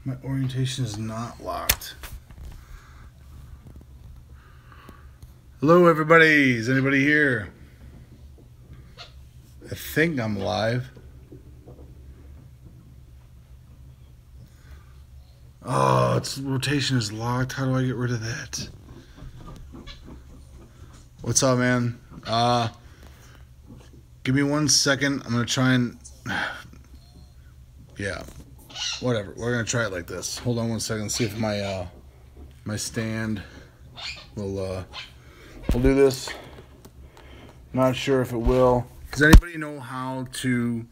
My orientation is not locked. Hello, everybody. Is anybody here? I think I'm live. Oh, its rotation is locked. How do I get rid of that? What's up, man? Give me 1 second. I'm gonna try and yeah, whatever. We're gonna try it like this. Hold on 1 second. See if my my stand will do this. Not sure if it will. Does anybody know how to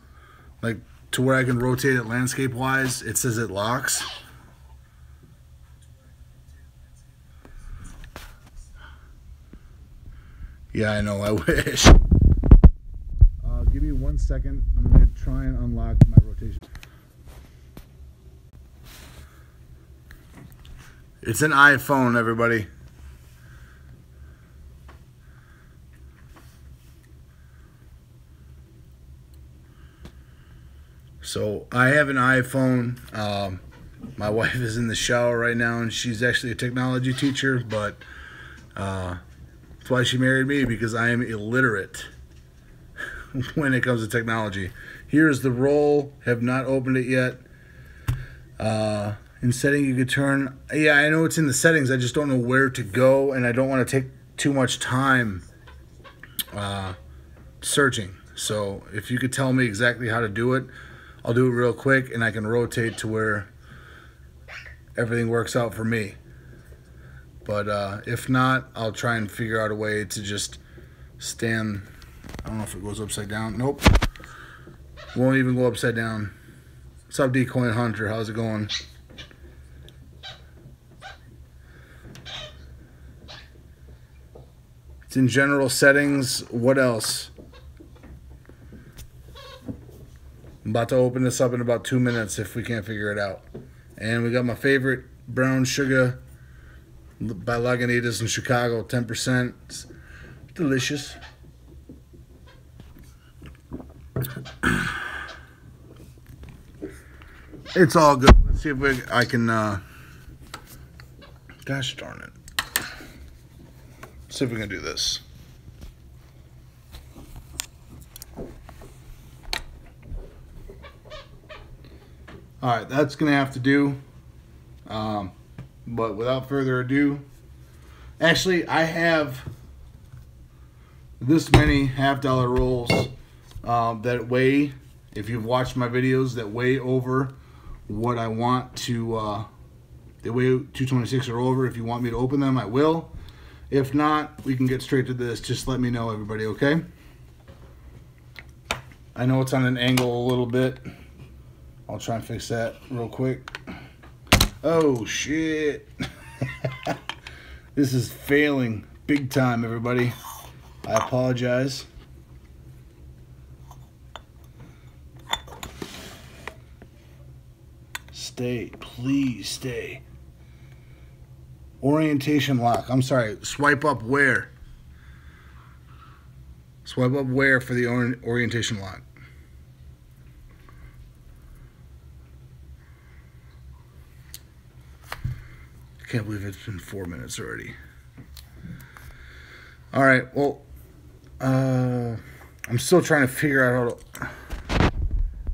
to where I can rotate it landscape wise? It says it locks. Yeah, I know. I wish. Give me 1 second. I'm going to try and unlock my rotation. It's an iPhone, everybody. So I have an iPhone. My wife is in the shower right now, and she's actually a technology teacher, but that's why she married me, because I am illiterate when it comes to technology. Here's the roll. Have not opened it yet. In setting, you could turn. Yeah, I know it's in the settings. I just don't know where to go, and I don't want to take too much time searching. So if you could tell me exactly how to do it, I'll do it real quick, and I can rotate to where everything works out for me. But if not, I'll try and figure out a way to just stand. I don't know if it goes upside down. Nope. Won't even go upside down. What's up, Decoy Hunter? How's it going? It's in general settings. What else? I'm about to open this up in about 2 minutes if we can't figure it out. And we got my favorite brown sugar by Lagunitas in Chicago, 10%. It's delicious. It's all good. Let's see if I can, gosh darn it. Let's see if we can do this. Alright, that's going to have to do. But without further ado, actually, I have this many $half-dollar rolls that weigh, if you've watched my videos, that weigh over what I want to, they weigh 226 or over. If you want me to open them, I will. If not, we can get straight to this. Just let me know, everybody, okay? I know it's on an angle a little bit. I'll try and fix that real quick. Oh, shit. This is failing big time, everybody. I apologize. Stay, please stay. Orientation lock. I'm sorry. Swipe up where? Swipe up where for the orientation lock? I can't believe it's been 4 minutes already. All right. Well, I'm still trying to figure out how to.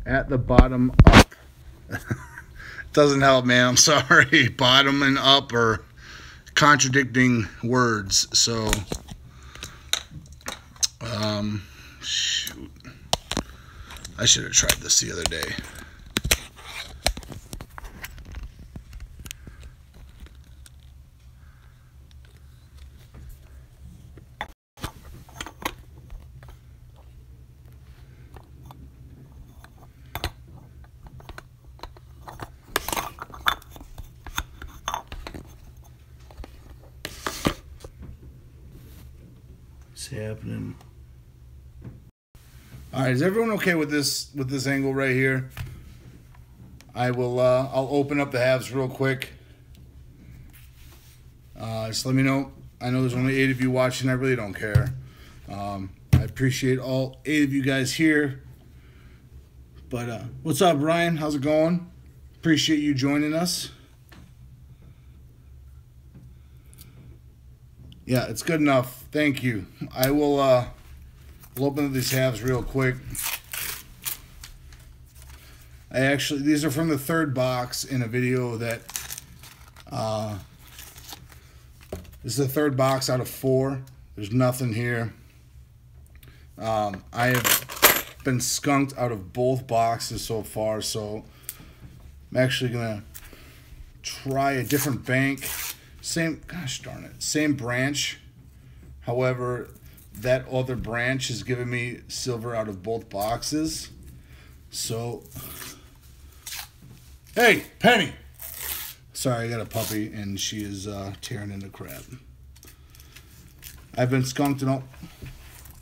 At the bottom up. Doesn't help, man. I'm sorry. Bottom and up are contradicting words. So, shoot. I should have tried this the other day. Happening. All right, is everyone okay with this angle right here? I will I'll open up the halves real quick. Just let me know. I know there's only 8 of you watching. I really don't care. I appreciate all 8 of you guys here. But what's up, Ryan? How's it going? Appreciate you joining us. Yeah, it's good enough. Thank you. I will we'll open up these halves real quick. These are from the third box in a video that this is the third box out of 4. There's nothing here. I have been skunked out of both boxes so far, so I'm actually gonna try a different bank. Gosh darn it, same branch. However, that other branch has given me silver out of both boxes. So, hey, Penny. Sorry, I got a puppy and she is tearing into crap. I've been skunked in all.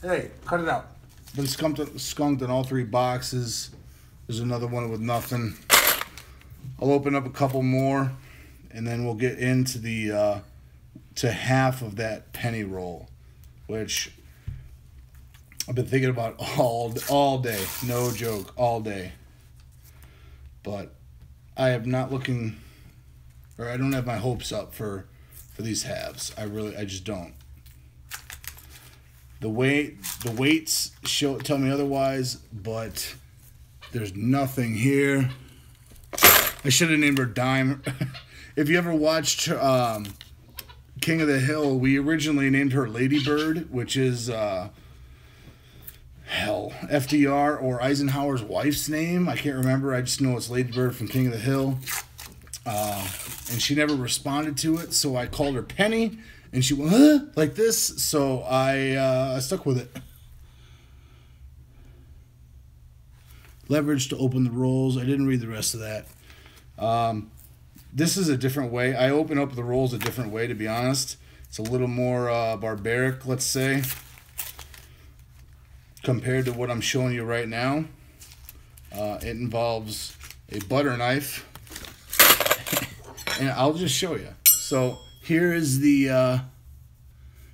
Hey, cut it out. Been skunked in all 3 boxes. There's another one with nothing. I'll open up a couple more, and then we'll get into the to half of that penny roll, which I've been thinking about all day. No joke, all day. But I am not looking, or I don't have my hopes up for these halves. I just don't. The weights tell me otherwise, but there's nothing here. I should have named her Dime. If you ever watched King of the Hill, we originally named her Ladybird, which is FDR or Eisenhower's wife's name. I can't remember. I just know it's Ladybird from King of the Hill. And she never responded to it, so I called her Penny, and she went, huh? Like this. So I stuck with it. Leverage to open the rolls. I didn't read the rest of that. This is a different way. I open up the rolls a different way, to be honest. It's a little more barbaric, let's say, compared to what I'm showing you right now. It involves a butter knife. And I'll just show you. So here is the,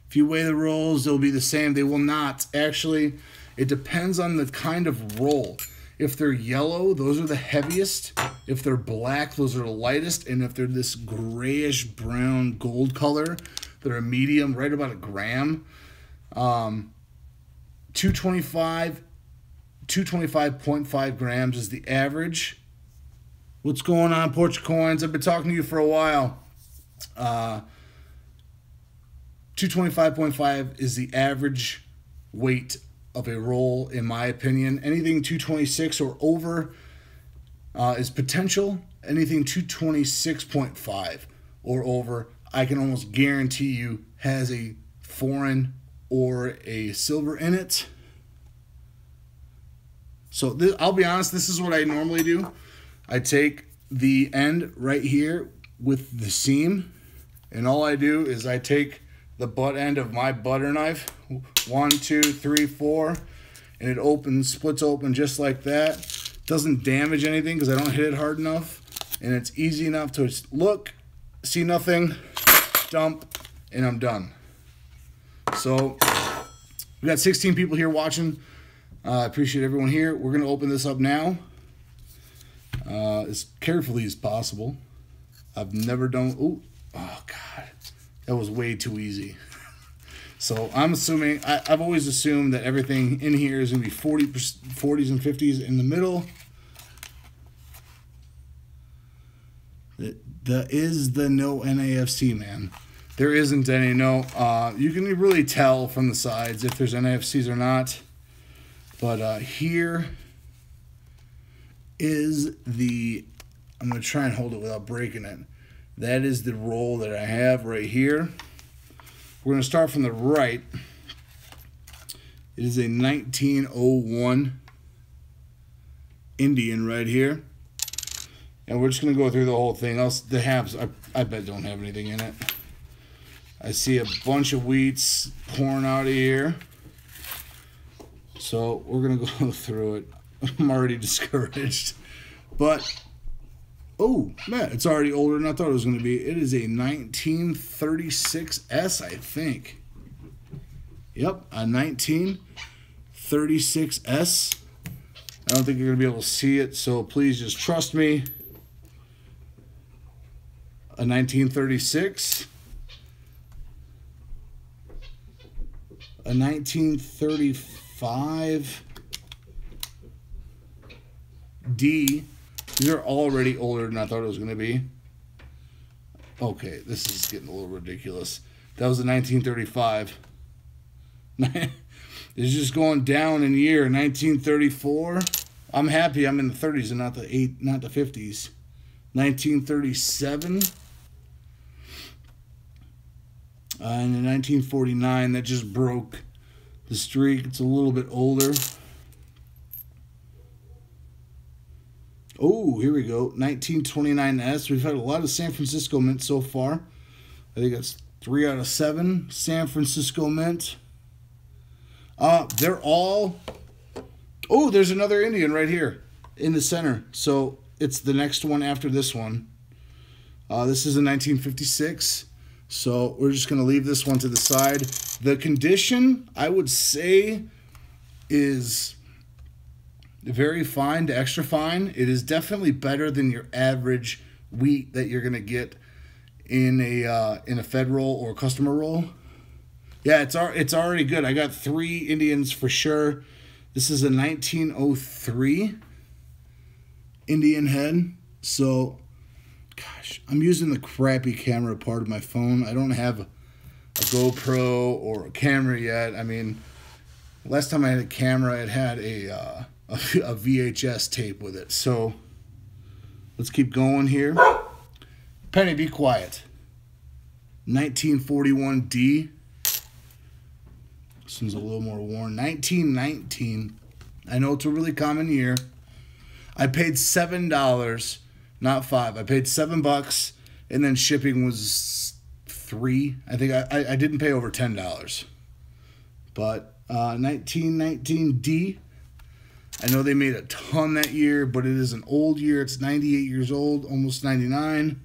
if you weigh the rolls, they'll be the same. They will not. Actually, it depends on the kind of roll. If they're yellow, those are the heaviest. If they're black, those are the lightest. And if they're this grayish brown gold color, they're a medium, right about a gram. 225.5 grams is the average. What's going on, Porch Coins? I've been talking to you for a while. 225.5 is the average weight of a roll, in my opinion. Anything 226 or over is potential. Anything 226.5 or over, I can almost guarantee you has a foreign or a silver in it. So I'll be honest, this is what I normally do. I take the end right here with the seam, and all I do is I take the butt end of my butter knife, 1, 2, 3, 4, and it splits open just like that. Doesn't damage anything because I don't hit it hard enough, and it's easy enough to look, see nothing, dump, and I'm done. So we got 16 people here watching. I appreciate everyone here. We're gonna open this up now, as carefully as possible. I've never done. Oh God, that was way too easy. So I'm assuming, I've always assumed that everything in here is going to be 40s and 50s in the middle. That is the no NAFC, man. There isn't any, no. You can really tell from the sides if there's NAFCs or not. But here is the, I'm going to try and hold it without breaking it. That is the roll that I have right here. We're going to start from the right. It is a 1901 Indian right here. And we're just going to go through the whole thing. The halves, I bet don't have anything in it. I see a bunch of wheats pouring out of here. So we're going to go through it. I'm already discouraged. But, oh, man, it's already older than I thought it was going to be. It is a 1936S, I think. Yep, a 1936S. I don't think you're going to be able to see it, so please just trust me. a 1936, a 1935 D. These are already older than I thought it was going to be. Okay, this is getting a little ridiculous. That was a 1935. It's just going down in year. 1934. I'm happy I'm in the 30s and not the 50s. 1937. And in 1949, that just broke the streak. It's a little bit older. Oh, here we go. 1929S. We've had a lot of San Francisco Mint so far. I think that's 3 out of 7 San Francisco Mint. They're all... Oh, there's another Indian right here in the center. So it's the next one after this one. This is a 1956. So we're just going to leave this one to the side. The condition, I would say, is very fine to extra fine. It is definitely better than your average wheat that you're going to get in a Fed roll or customer roll. Yeah, it's already good. I got 3 Indians for sure. This is a 1903 Indian head. So, gosh, I'm using the crappy camera part of my phone. I don't have a GoPro or a camera yet. I mean, last time I had a camera, it had a VHS tape with it. So, let's keep going here. Penny, be quiet. 1941 D. This one's a little more worn. 1919. I know it's a really common year. I paid $7, not $5. I paid $7, and then shipping was $3. I think I didn't pay over $10. But 1919 D. I know they made a ton that year, but it is an old year. It's 98 years old, almost 99.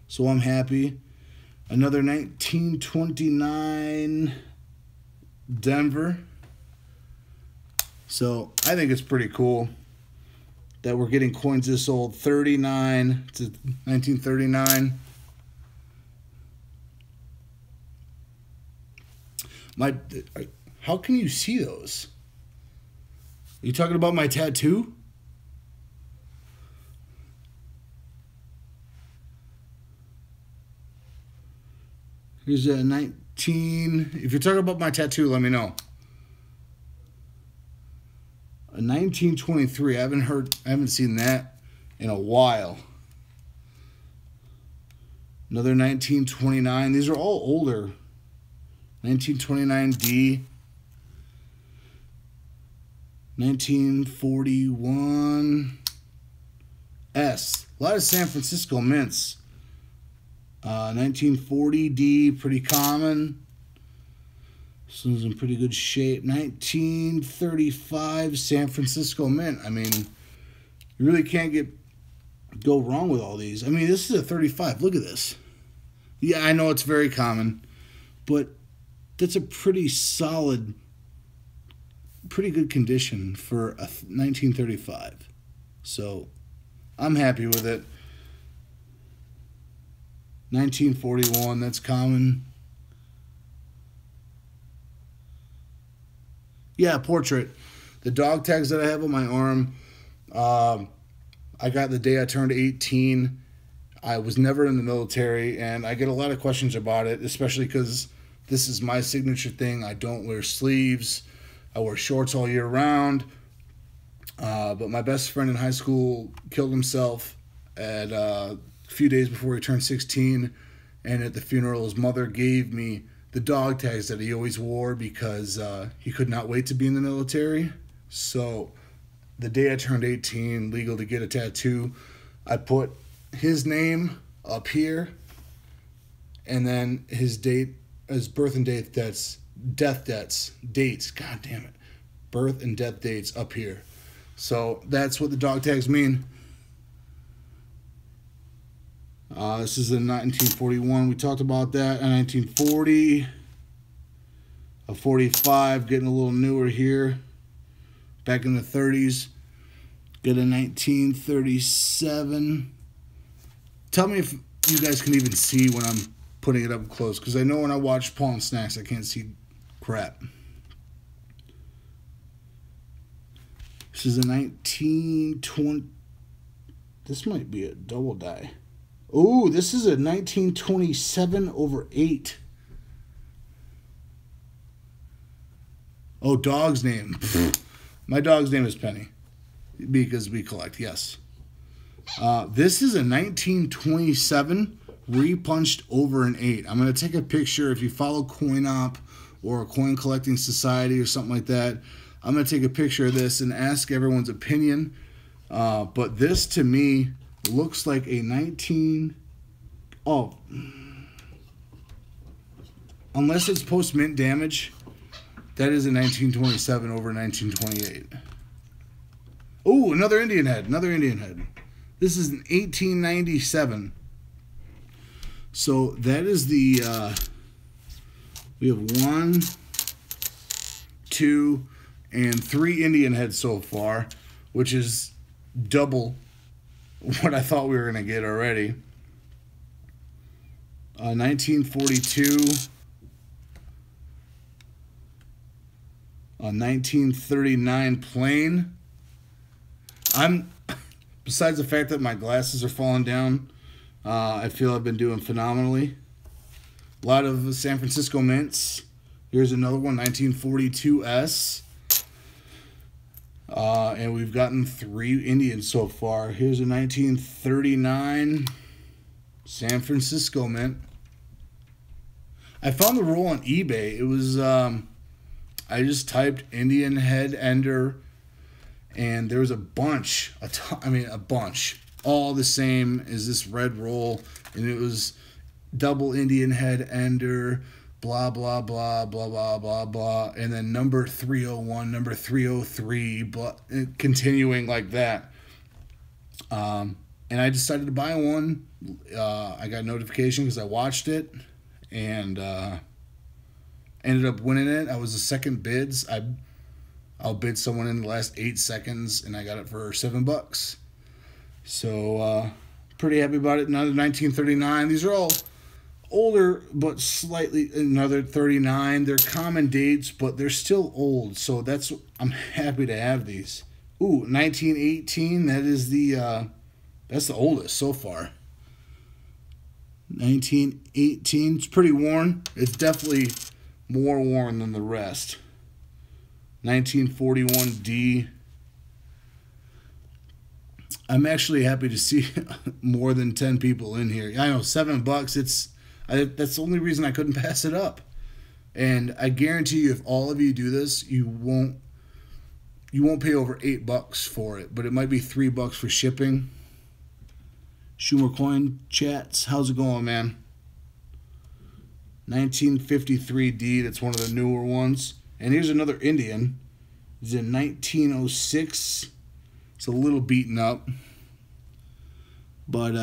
So I'm happy. Another 1929 Denver. So I think it's pretty cool that we're getting coins this old. 39 to 1939. How can you see those? Are you talking about my tattoo? Here's a 19. If you're talking about my tattoo, let me know. A 1923. I haven't seen that in a while. Another 1929. These are all older. 1929 D. 1941 S. A lot of San Francisco mints. 1940 D, pretty common. This one's in pretty good shape. 1935 San Francisco Mint. I mean, you really can't go wrong with all these. I mean, this is a 35. Look at this. Yeah, I know it's very common, but that's a pretty solid, pretty good condition for a 1935. So I'm happy with it. 1941, that's common. Yeah, portrait. The dog tags that I have on my arm, I got the day I turned 18. I was never in the military, and I get a lot of questions about it, especially because this is my signature thing. I don't wear sleeves. I wear shorts all year round. But my best friend in high school killed himself at a few days before he turned 16, and at the funeral his mother gave me the dog tags that he always wore because he could not wait to be in the military. So the day I turned 18, legal to get a tattoo, I put his name up here, and then his date, his birth and date, dates, god damn it, birth and death dates up here. So that's what the dog tags mean. This is in 1941. We talked about that. In 1940, a 45, getting a little newer here. Back in the 30s, get a 1937. Tell me if you guys can even see when I'm putting it up close, because I know when I watch Pawn Snacks, I can't see crap. This is a 1920. This might be a double die. Oh, this is a 1927/8. Oh, dog's name. My dog's name is Penny, because we collect, yes. This is a 1927 repunched over an 8. I'm going to take a picture. If you follow CoinOp or a coin collecting society or something like that, I'm going to take a picture of this and ask everyone's opinion. But this, to me, looks like a 19... Oh. Unless it's post-mint damage, that is a 1927 over 1928. Oh, another Indian head. Another Indian head. This is an 1897. So that is the... we have 1, 2, and 3 Indian heads so far, which is double what I thought we were going to get already. 1942, 1939 plain. Besides the fact that my glasses are falling down, I feel I've been doing phenomenally. A lot of San Francisco mints. Here's another one, 1942S. And we've gotten 3 Indians so far. Here's a 1939 San Francisco mint. I found the roll on eBay. It was, I just typed Indian head ender, and there was a bunch, a bunch, all the same as this red roll, and it was double Indian head ender, blah, blah, blah, blah, blah, blah, blah, and then number 301, number 303, blah, continuing like that. And I decided to buy one. I got a notification because I watched it, and ended up winning it. I was the second bids. I'll bid someone in the last 8 seconds, and I got it for $7. So pretty happy about it. Another 1939. These are all older, but slightly. Another 39. They're common dates, but they're still old. So I'm happy to have these. Ooh, 1918. That is that's the oldest so far. 1918. It's pretty worn. It's definitely more worn than the rest. 1941D. I'm actually happy to see more than 10 people in here. I know, $7. That's the only reason I couldn't pass it up. And I guarantee you, if all of you do this, you won't pay over $8 for it. But it might be $3 for shipping. Schumer Coin Chats, how's it going, man? 1953D, that's one of the newer ones. And here's another Indian. It's in 1906. It's a little beaten up. But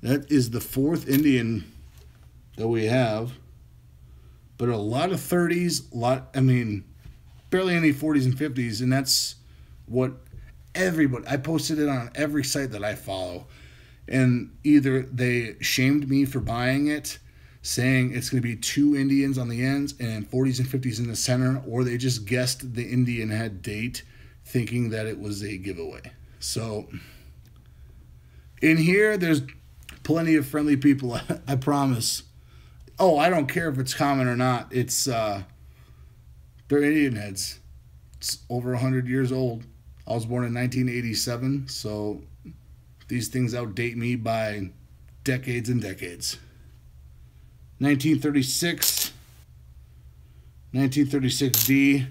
that is the 4th Indian that we have. But a lot of 30s, barely any 40s and 50s. And that's what everybody... I posted it on every site that I follow. And either they shamed me for buying it, saying it's going to be 2 Indians on the ends and 40s and 50s in the center, or they just guessed the Indian head date, thinking that it was a giveaway. So, in here, there's plenty of friendly people, I promise. Oh, I don't care if it's common or not. It's, they're Indian heads. It's over 100 years old. I was born in 1987, so these things outdate me by decades and decades. 1936, 1936D,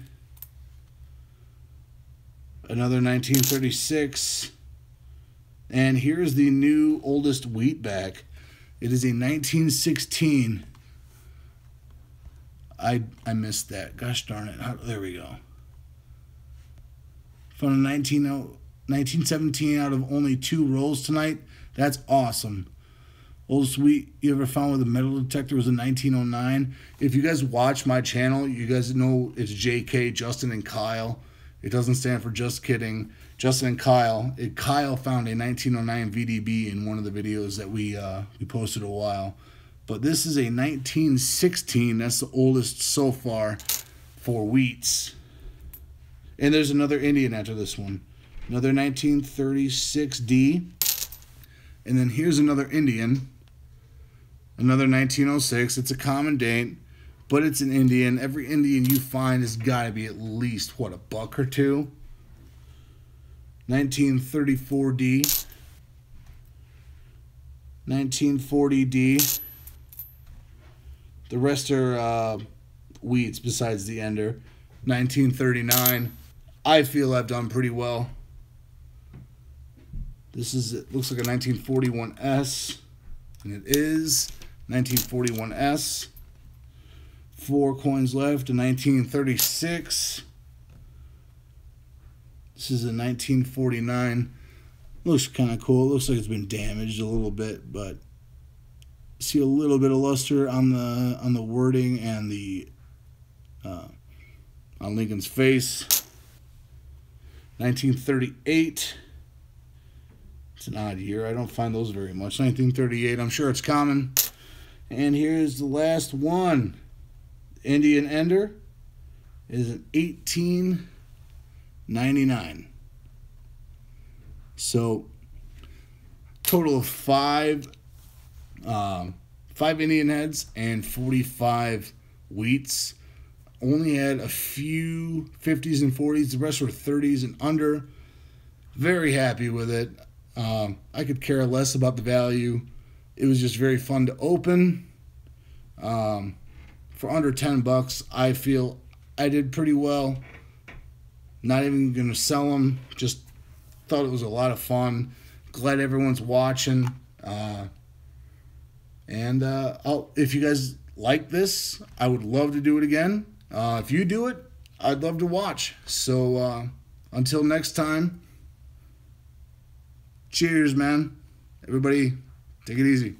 another 1936, and here's the new oldest wheatback. It is a 1916. I missed that. Gosh darn it. There we go. Found a 1917 out of only 2 rolls tonight. That's awesome. Oldest wheat you ever found with a metal detector was in 1909. If you guys watch my channel, you guys know it's JK, Justin, and Kyle. It doesn't stand for just kidding. Justin and Kyle. Kyle found a 1909 VDB in one of the videos that we posted a while. But this is a 1916. That's the oldest so far for wheats. And there's another Indian after this one. Another 1936D. And then here's another Indian. Another 1906. It's a common date, but it's an Indian. Every Indian you find has got to be at least, what, a buck or two? 1934D. 1940D. The rest are wheats besides the ender. 1939. I feel I've done pretty well. This is, it looks like a 1941S, and it is 1941S. 4 coins left. A 1936. This is a 1949. Looks kind of cool. It looks like it's been damaged a little bit, but see a little bit of luster on the wording and the on Lincoln's face. 1938. It's an odd year. I don't find those very much. 1938. I'm sure it's common. And here's the last one. Indian Ender is an 1899. So total of five Indian heads and 45 wheats. Only had a few 50s and 40s. The rest were 30s and under. Very happy with it. I could care less about the value. It was just very fun to open. For under 10 bucks, I feel I did pretty well. Not even going to sell them. Just thought it was a lot of fun. Glad everyone's watching. If you guys like this, I would love to do it again. If you do it, I'd love to watch. So until next time, cheers, man. Everybody, take it easy.